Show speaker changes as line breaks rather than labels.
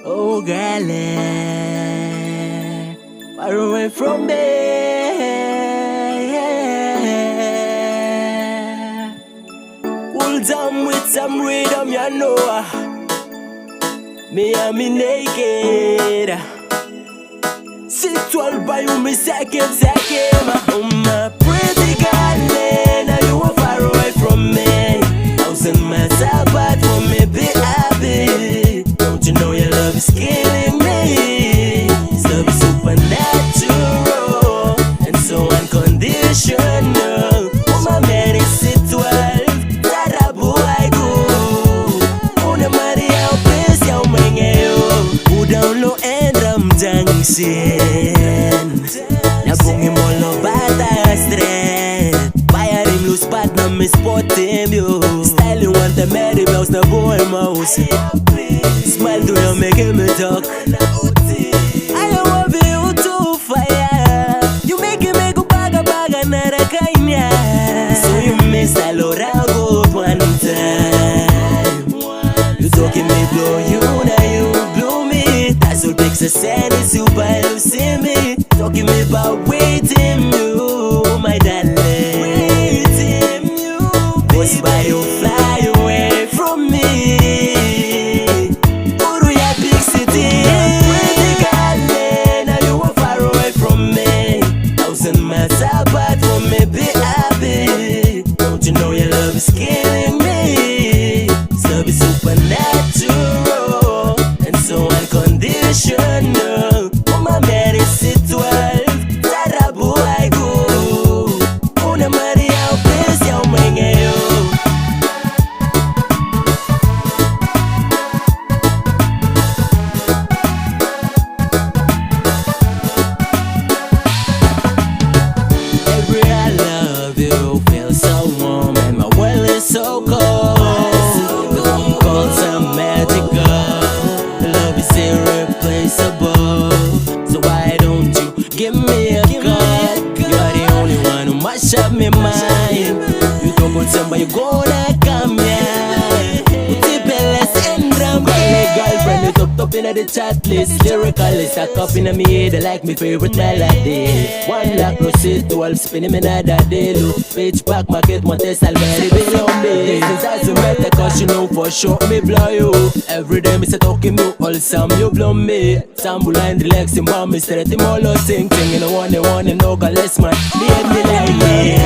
Oh, girl, far away from me. Hold on with some rhythm, you know. Me and me naked. C-12 by you, me second. Oh, my pretty girl, now you are far away from me. Thousand miles apart from me, be happy. Don't you know your love is killing me? This love is supernatural and so unconditional. Oh, my Meri C-12, tarabu aigu. Una Maria opes ya umengeyo. Udaulo endram jangsin. Nabungi molo bata straight. Fire him loose pat na me spot him yo. Styling want the Meri bells na boy mouse. Smile do you make him talk. I love you to fire. You make him go baga na rakainya. So you miss all around go one time. You talking me blow you now you blow me. That's what makes a sense is you by you see me. Talking me about waiting you, my darling. Waiting you, baby. By you fly away from me. Uruya big city. Pretty girl, now you are far away from me. Thousand miles apart from me, be happy. Don't you know your love is killing me? This love is supernatural and so unconditional. Oh, my Meri C-12, tarabu aigu. Una Maria opes ya umengeyo. Every I love you feels so warm and my world is so cold. The phone calls are magical. The love is irreplaceable. So why don't you give me a call? You are the only one who mash up my mind. You don't go somebody, you gonna come here. Multiples and drum. Girlfriend, you top in the chat list. Lyrically stack up in me head like my favorite melody. One lakh no C-12 spinning me another day. Look, page back market, Montes Almeri below me. Since I so better cause you know for sure me blow you. Every day me say talking you, all some you blow me. Sambula and relaxing, mom, me straight him all sing. You know one, no, cause less man, me and me like me.